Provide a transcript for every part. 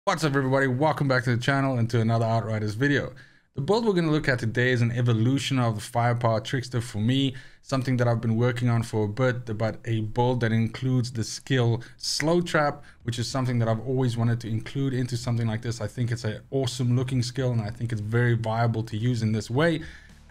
What's up everybody, welcome back to the channel and to another Outriders video. The build we're going to look at today is an evolution of the Firepower Trickster for me, something that I've been working on for a bit, but a build that includes the skill Slow Trap, which is something that I've always wanted to include into something like this. I think it's an awesome looking skill and I think it's very viable to use in this way.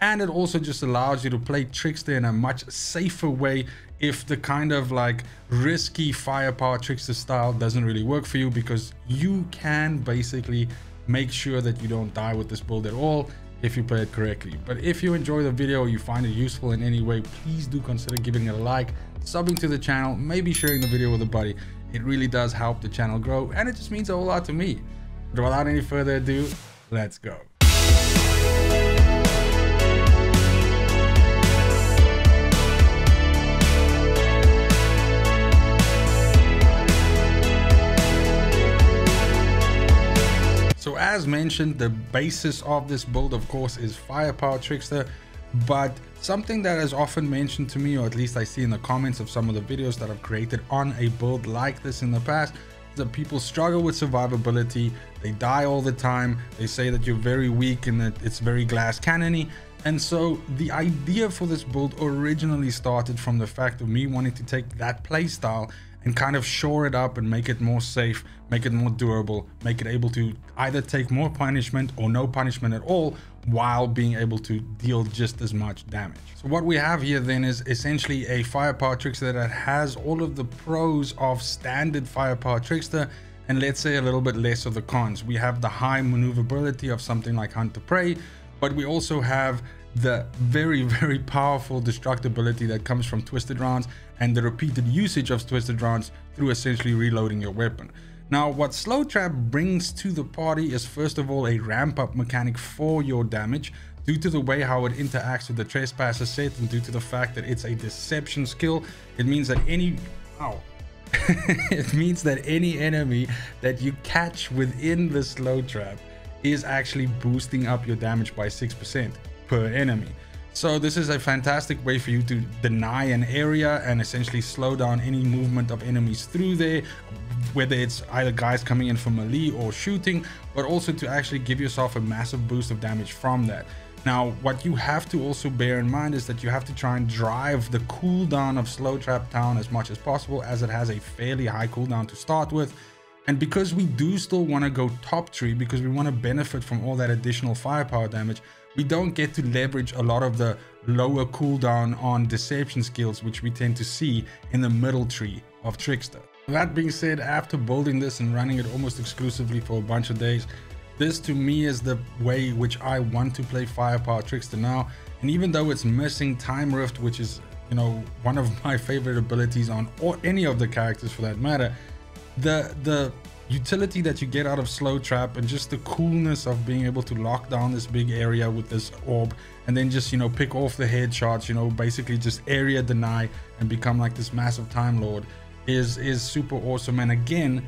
And it also just allows you to play Trickster in a much safer way if the kind of like risky Firepower Trickster style doesn't really work for you, because you can basically make sure that you don't die with this build at all if you play it correctly. But if you enjoy the video or you find it useful in any way, please do consider giving it a like, subbing to the channel, maybe sharing the video with a buddy. It really does help the channel grow and it just means a whole lot to me. But without any further ado, let's go. So as mentioned, the basis of this build of course is Firepower Trickster, but something that is often mentioned to me, or at least I see in the comments of some of the videos that I've created on a build like this in the past, is that people struggle with survivability, they die all the time, they say that you're very weak and that it's very glass cannony. And so the idea for this build originally started from the fact of me wanting to take that playstyle and kind of shore it up and make it more safe, make it more durable, make it able to either take more punishment or no punishment at all while being able to deal just as much damage. So what we have here then is essentially a Firepower Trickster that has all of the pros of standard Firepower Trickster and let's say a little bit less of the cons. We have the high maneuverability of something like Hunt to Prey, but we also have the very powerful destructibility that comes from twisted rounds and the repeated usage of twisted rounds through essentially reloading your weapon. Now what Slow Trap brings to the party is first of all a ramp up mechanic for your damage due to the way how it interacts with the Trespasser set, and due to the fact that it's a deception skill. It means that any it means that any enemy that you catch within the Slow Trap is actually boosting up your damage by 6% per enemy. So this is a fantastic way for you to deny an area and essentially slow down any movement of enemies through there, whether it's either guys coming in for melee or shooting, but also to actually give yourself a massive boost of damage from that. Now what you have to also bear in mind is that you have to try and drive the cooldown of Slow Trap down as much as possible, as it has a fairly high cooldown to start with. And because we do still want to go top tree, because we want to benefit from all that additional firepower damage, we don't get to leverage a lot of the lower cooldown on deception skills, which we tend to see in the middle tree of Trickster. That being said, after building this and running it almost exclusively for a bunch of days, this to me is the way which I want to play Firepower Trickster now. And even though it's missing Time Rift, which is, you know, one of my favorite abilities on or any of the characters for that matter, the utility that you get out of Slow Trap and just the coolness of being able to lock down this big area with this orb and then just, you know, pick off the headshots, you know, basically just area deny and become like this massive Time Lord is super awesome. And again,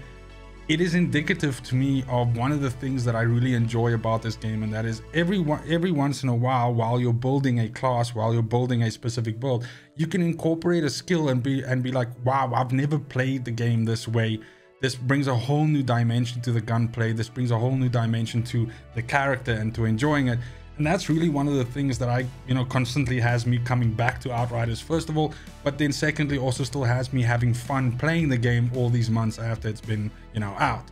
it is indicative to me of one of the things that I really enjoy about this game, and that is every once in a while you're building a class, while you're building a specific build, you can incorporate a skill and be like, wow, I've never played the game this way. This brings a whole new dimension to the gunplay. This brings a whole new dimension to the character and to enjoying it. And that's really one of the things that I, you know, constantly has me coming back to Outriders, first of all, but then secondly also still has me having fun playing the game all these months after it's been, you know, out.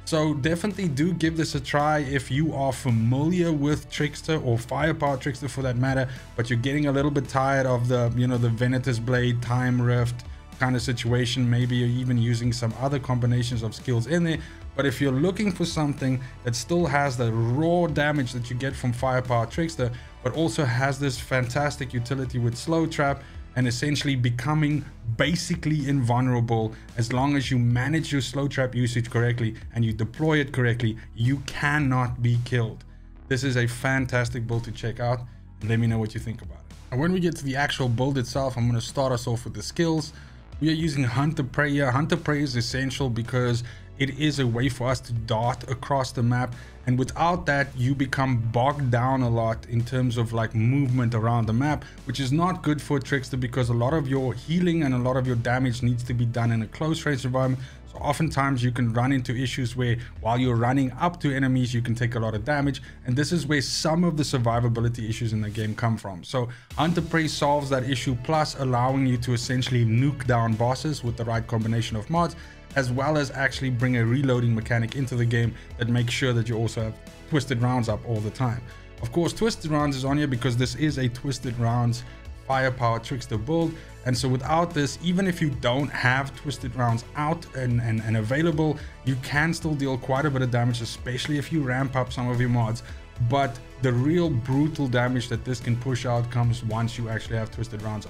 So definitely do give this a try if you are familiar with Trickster or Firepower Trickster for that matter, but you're getting a little bit tired of the, you know, the Venator's Blade, Time Rift kind of situation. Maybe you're even using some other combinations of skills in there. But if you're looking for something that still has the raw damage that you get from Firepower Trickster, but also has this fantastic utility with Slow Trap and essentially becoming basically invulnerable, as long as you manage your Slow Trap usage correctly and you deploy it correctly, you cannot be killed. This is a fantastic build to check out. Let me know what you think about it. And when we get to the actual build itself, I'm going to start us off with the skills. We are using Hunt to Prey here. Hunt to Prey is essential because it is a way for us to dart across the map, and without that you become bogged down a lot in terms of like movement around the map, which is not good for a Trickster, because a lot of your healing and a lot of your damage needs to be done in a close range environment. So So oftentimes you can run into issues where while you're running up to enemies, you can take a lot of damage. And this is where some of the survivability issues in the game come from. So Hunter Prey solves that issue, plus allowing you to essentially nuke down bosses with the right combination of mods, as well as actually bring a reloading mechanic into the game that makes sure that you also have twisted rounds up all the time. Of course, twisted rounds is on here because this is a twisted rounds firepower trickster build, and so without this, even if you don't have twisted rounds out and available, you can still deal quite a bit of damage, especially if you ramp up some of your mods. But the real brutal damage that this can push out comes once you actually have twisted rounds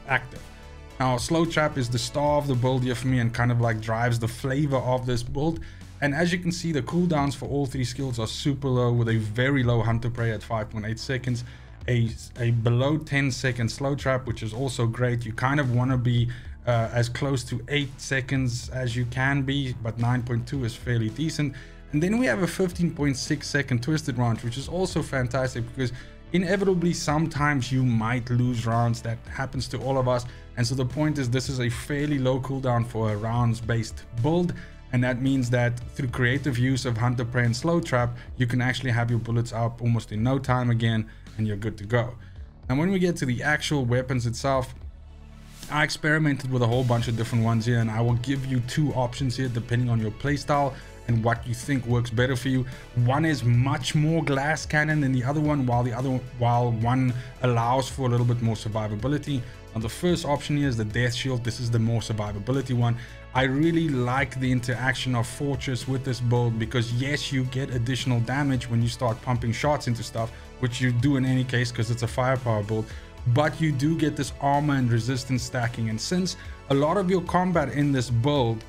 active. Now, slow trap is the star of the build here for me and kind of like drives the flavor of this build. And as you can see, the cooldowns for all three skills are super low, with a very low Hunter Prey at 5.8 seconds, a below 10-second slow trap, which is also great. You kind of want to be as close to 8 seconds as you can be, but 9.2 is fairly decent. And then we have a 15.6-second twisted round, which is also fantastic because inevitably sometimes you might lose rounds. That happens to all of us. And so the point is, this is a fairly low cooldown for a rounds based build, and that means that through creative use of Hunter Prey and slow trap, you can actually have your bullets up almost in no time again, and you're good to go. And when we get to the actual weapons itself, I experimented with a whole bunch of different ones here, and I will give you two options here depending on your playstyle and what you think works better for you. One is much more glass cannon than the other one, while one allows for a little bit more survivability. Now, the first option here is the death shield. This is the more survivability one. I really like the interaction of Fortress with this build because yes, you get additional damage when you start pumping shots into stuff, which you do in any case because it's a firepower build, but you do get this armor and resistance stacking. And since a lot of your combat in this build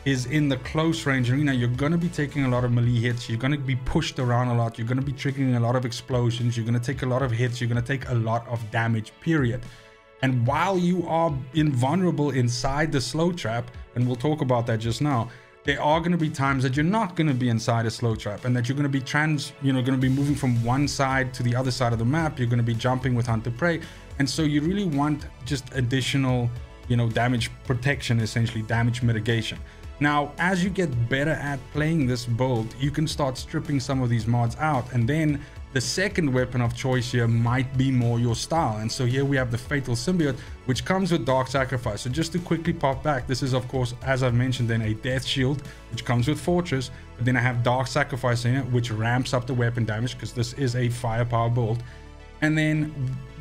is in the close range arena, you're going to be taking a lot of melee hits, you're going to be pushed around a lot, you're going to be triggering a lot of explosions, you're going to take a lot of hits, you're going to take a lot of damage, period. And while you are invulnerable inside the slow trap, and we'll talk about that just now, there are going to be times that you're not going to be inside a slow trap, and that you're going to be going to be moving from one side to the other side of the map. You're going to be jumping with Hunter Prey, and so you really want just additional, damage protection, essentially damage mitigation. Now, as you get better at playing this build, you can start stripping some of these mods out, and then the second weapon of choice here might be more your style. And so here we have the Fatal Symbiote, which comes with Dark Sacrifice. So just to quickly pop back, this is of course, as I've mentioned, then a Death Shield, which comes with Fortress, but then I have Dark Sacrifice in it, which ramps up the weapon damage because this is a firepower build. And then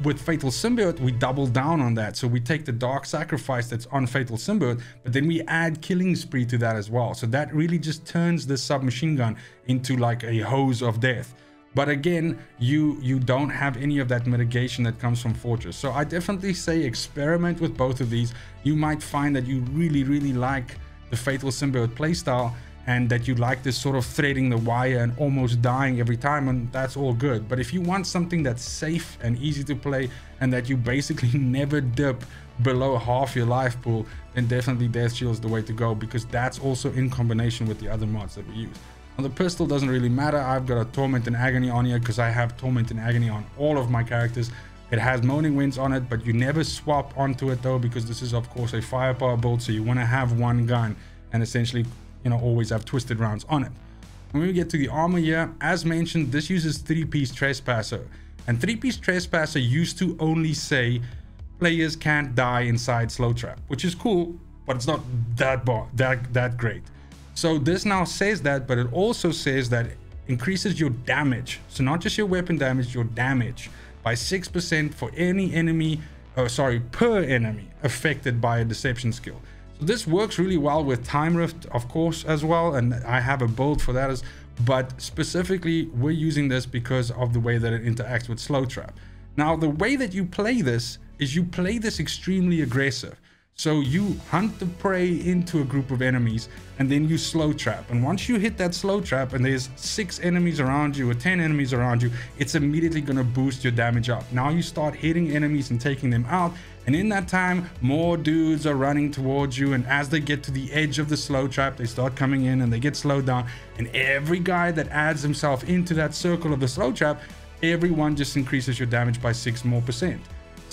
with Fatal Symbiote, we double down on that. So we take the Dark Sacrifice that's on Fatal Symbiote, but then we add Killing Spree to that as well. So that really just turns this submachine gun into like a hose of death. But again, you don't have any of that mitigation that comes from Fortress. So I definitely say experiment with both of these. You might find that you really, really like the Fatal Symbiote playstyle, and that you like this sort of threading the wire and almost dying every time, and that's all good. But if you want something that's safe and easy to play, and that you basically never dip below half your life pool, then definitely Death Shield is the way to go, because that's also in combination with the other mods that we use. Now, the pistol doesn't really matter. I've got a Torment and Agony on here because I have Torment and Agony on all of my characters. It has Moaning Winds on it, but you never swap onto it though, because this is of course a firepower build, so you want to have one gun and essentially always have twisted rounds on it. When we get to the armor here, as mentioned, this uses 3-piece Trespasser, and 3-piece Trespasser used to only say players can't die inside slow trap, which is cool, but it's not that great. So this now says that, but it also says that it increases your damage, so not just your weapon damage, your damage by 6% for any enemy, per enemy affected by a deception skill. So this works really well with Time Rift, of course, as well, and I have a build for that, but specifically we're using this because of the way that it interacts with slow trap. Now, the way that you play this is you play this extremely aggressive. So you hunt the prey into a group of enemies, and then you slow trap. And once you hit that slow trap and there's 6 enemies around you or 10 enemies around you, it's immediately going to boost your damage up. Now you start hitting enemies and taking them out. And in that time, more dudes are running towards you. And as they get to the edge of the slow trap, they start coming in and they get slowed down. And every guy that adds himself into that circle of the slow trap, everyone just increases your damage by 6% more.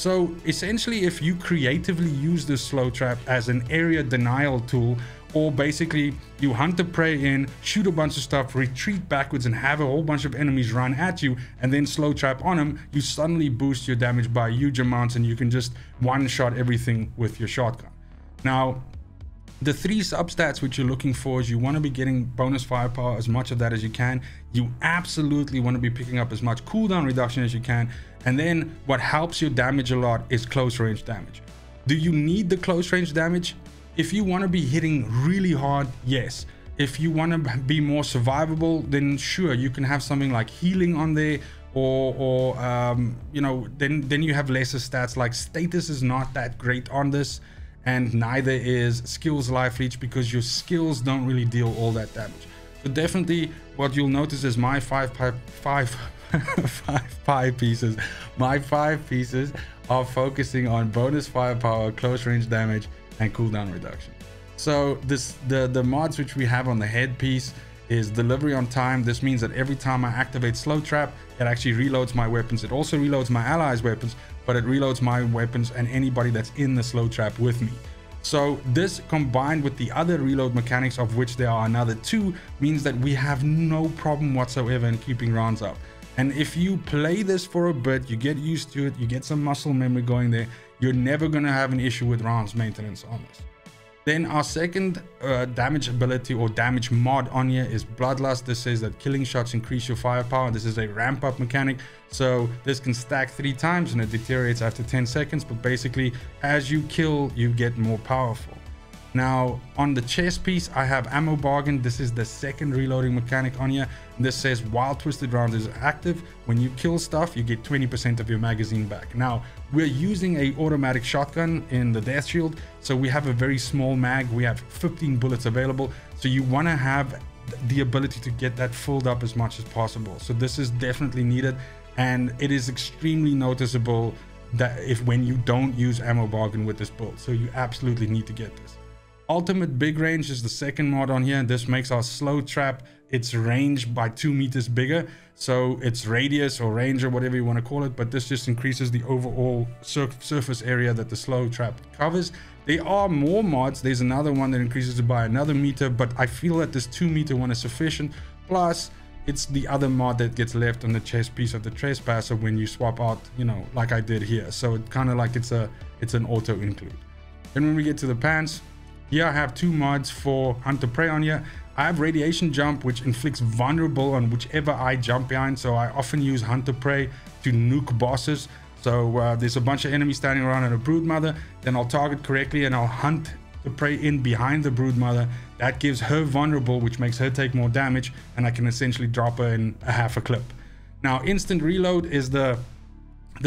So essentially, if you creatively use this slow trap as an area denial tool, or basically you hunt the prey in, shoot a bunch of stuff, retreat backwards and have a whole bunch of enemies run at you, and then slow trap on them, you suddenly boost your damage by huge amounts, and you can just one-shot everything with your shotgun. Now, the 3 substats which you're looking for is you want to be getting bonus firepower, as much of that as you can. You absolutely want to be picking up as much cooldown reduction as you can. And then what helps your damage a lot is close range damage. Do you need the close range damage? If you want to be hitting really hard, yes. If you want to be more survivable, then sure, you can have something like healing on there, or you know, then you have lesser stats. Like status is not that great on this, and neither is skills life leech, because your skills don't really deal all that damage. So definitely what you'll notice is my five pieces are focusing on bonus firepower, close range damage, and cooldown reduction. So the mods which we have on the headpiece is delivery on time. This means that every time I activate slow trap, it actually reloads my weapons. It also reloads my allies' weapons, but it reloads my weapons and anybody that's in the slow trap with me. So this, combined with the other reload mechanics, of which there are another 2, means that we have no problem whatsoever in keeping rounds up. And if you play this for a bit, you get used to it, you get some muscle memory going there, you're never going to have an issue with rounds maintenance on this. Then our second damage ability or damage mod on here is Bloodlust. This says that killing shots increase your firepower. This is a ramp up mechanic, so this can stack 3 times and it deteriorates after 10 seconds, but basically as you kill, you get more powerful. Now on the chest piece, I have ammo bargain. This is the second reloading mechanic on here. This says while twisted round is active, when you kill stuff, you get 20% of your magazine back. Now we're using a automatic shotgun in the death shield, so we have a very small mag. We have 15 bullets available, so you want to have the ability to get that filled up as much as possible. So this is definitely needed, and it is extremely noticeable that when you don't use ammo bargain with this build, so you absolutely need to get this. Ultimate big range is the second mod on here. This makes our slow trap its range by 2 meters bigger, so its radius or range or whatever you want to call it, but this just increases the overall surface area that the slow trap covers. There are more mods. There's another one that increases it by another meter, but I feel that this 2 meter one is sufficient. Plus it's the other mod that gets left on the chest piece of the trespasser when you swap out, you know, like I did here. So it kind of like it's an auto include. Then when we get to the pants, here I have 2 mods for hunter prey on here. I have radiation jump, which inflicts vulnerable on whichever I jump behind, so I often use hunter prey to nuke bosses. So there's a bunch of enemies standing around and a broodmother, then I'll target correctly and I'll hunt the prey in behind the broodmother. That gives her vulnerable, which makes her take more damage, and I can essentially drop her in a half a clip. Now instant reload is the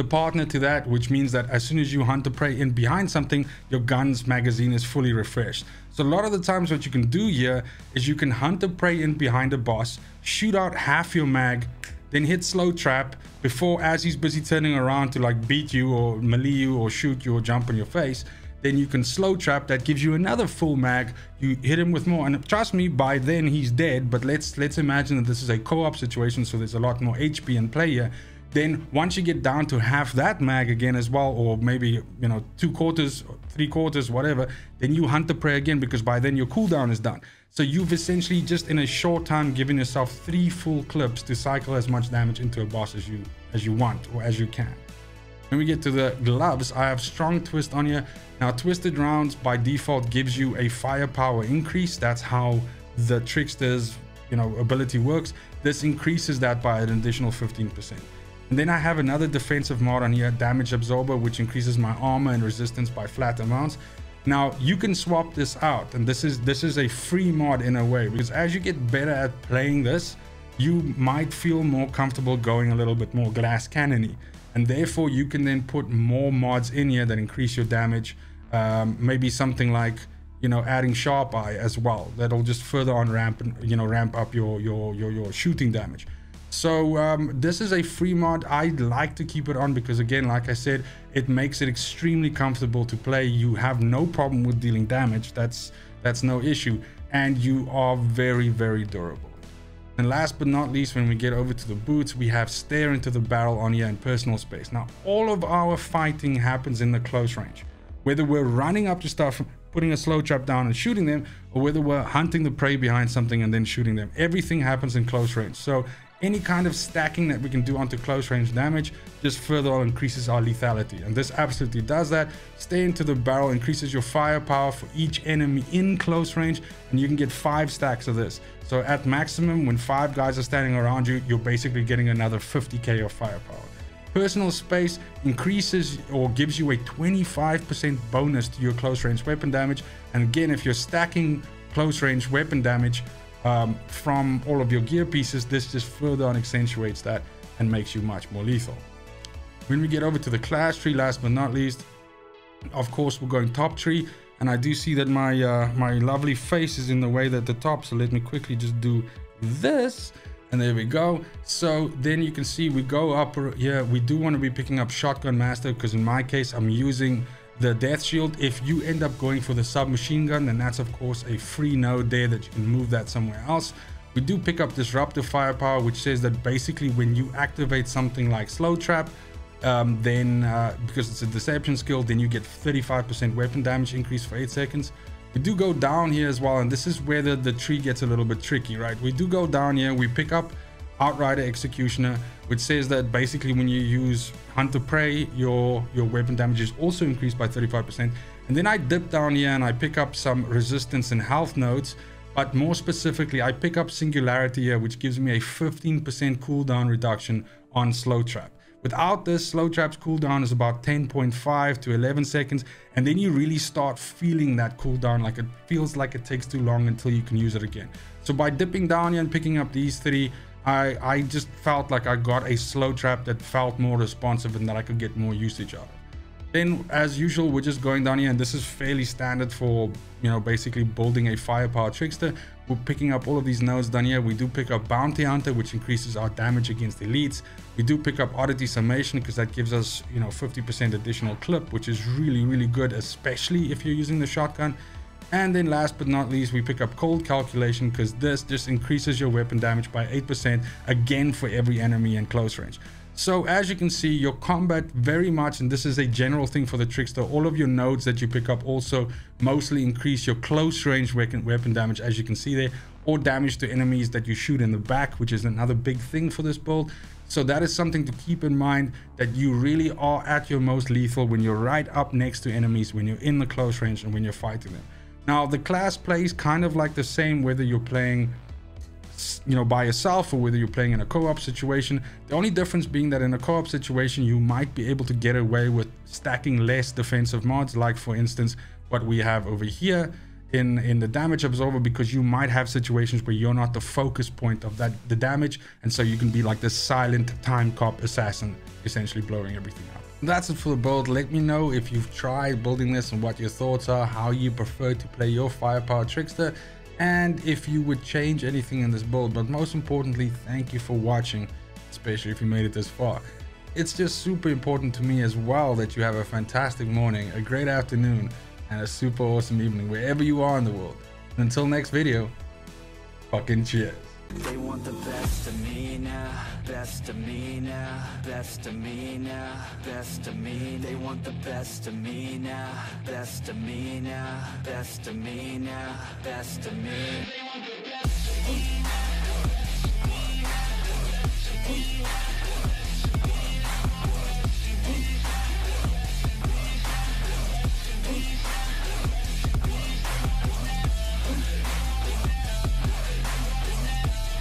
partner to that, which means that as soon as you hunt the prey in behind something, your gun's magazine is fully refreshed. So a lot of the times what you can do here is you can hunt the prey in behind a boss, shoot out half your mag, then hit slow trap before, as he's busy turning around to like beat you or melee you or shoot you or jump in your face, then you can slow trap. That gives you another full mag. You hit him with more, and trust me, by then he's dead. But let's imagine that this is a co-op situation, so there's a lot more HP in play here. Then once you get down to half that mag again as well, or maybe, you know, 2/4, 3/4, whatever, then you hunt the prey again, because by then your cooldown is done. So you've essentially just in a short time given yourself 3 full clips to cycle as much damage into a boss as you want or as you can. When we get to the gloves, I have strong twist on here. Now twisted rounds by default gives you a firepower increase. That's how the trickster's, you know, ability works. This increases that by an additional 15%. And then I have another defensive mod on here, damage absorber, which increases my armor and resistance by flat amounts. Now you can swap this out, and this is a free mod in a way, because as you get better at playing this, you might feel more comfortable going a little bit more glass cannony, and therefore you can then put more mods in here that increase your damage. Maybe something like, you know, adding sharp eye as well. That'll just further on ramp up your shooting damage. So this is a free mod. I'd like to keep it on because, again, like I said, it makes it extremely comfortable to play. You have no problem with dealing damage. That's no issue, and you are very, very durable. And last but not least, when we get over to the boots, we have stare into the barrel on here and personal space. Now, all of our fighting happens in the close range. Whether we're running up to stuff, putting a slow trap down and shooting them, or whether we're hunting the prey behind something and then shooting them, everything happens in close range. So any kind of stacking that we can do onto close range damage just further on increases our lethality, and this absolutely does that. Stay into the barrel increases your firepower for each enemy in close range, and you can get 5 stacks of this. So at maximum, when 5 guys are standing around you, you're basically getting another 50k of firepower. Personal space increases or gives you a 25% bonus to your close range weapon damage, and again, if you're stacking close range weapon damage from all of your gear pieces, this just further on accentuates that and makes you much more lethal. When we get over to the class tree, last but not least, of course, we're going top tree, and I do see that my lovely face is in the way at the top, so let me quickly just do this, and there we go. So then you can see we go up here. We do want to be picking up shotgun master, because in my case I'm using the death shield. If you end up going for the submachine gun, then that's of course a free node there that you can move that somewhere else. We do pick up disruptive firepower, which says that basically when you activate something like slow trap, because it's a deception skill, then you get 35% weapon damage increase for 8 seconds. We do go down here as well, and this is where the tree gets a little bit tricky, right? We do go down here, we pick up Outrider Executioner, which says that basically when you use Hunter Prey, your weapon damage is also increased by 35%. And then I dip down here and I pick up some resistance and health nodes, but more specifically, I pick up Singularity here, which gives me a 15% cooldown reduction on Slow Trap. Without this, Slow Trap's cooldown is about 10.5 to 11 seconds, and then you really start feeling that cooldown, like it feels like it takes too long until you can use it again. So by dipping down here and picking up these 3, I just felt like I got a slow trap that felt more responsive and that I could get more usage out of. Then as usual, we're just going down here, and this is fairly standard for, you know, basically building a firepower trickster. We're picking up all of these nodes down here. We do pick up Bounty Hunter, which increases our damage against elites. We do pick up Oddity Summation, because that gives us, you know, 50% additional clip, which is really, really good, especially if you're using the shotgun. And then last but not least, we pick up Cold Calculation, because this just increases your weapon damage by 8%, again for every enemy in close range. So as you can see, your combat very much, and this is a general thing for the trickster, all of your nodes that you pick up also mostly increase your close range weapon damage, as you can see there, or damage to enemies that you shoot in the back, which is another big thing for this build. So that is something to keep in mind, that you really are at your most lethal when you're right up next to enemies, when you're in the close range and when you're fighting them. Now the class plays kind of like the same whether you're playing, you know, by yourself or whether you're playing in a co-op situation. The only difference being that in a co-op situation you might be able to get away with stacking less defensive mods, like for instance what we have over here in the damage absorber, because you might have situations where you're not the focus point of the damage, and so you can be like this silent time cop assassin, essentially blowing everything up. That's it for the build. Let me know if you've tried building this and what your thoughts are, how you prefer to play your firepower trickster, and if you would change anything in this build. But most importantly, thank you for watching, especially if you made it this far. It's just super important to me as well that you have a fantastic morning, a great afternoon, and a super awesome evening wherever you are in the world. And until next video, fucking cheers. They want the best of me now, best of me now, best of me now, best of me. They want the best of me now, best of me now, best of me now, best of me. They want the best of me.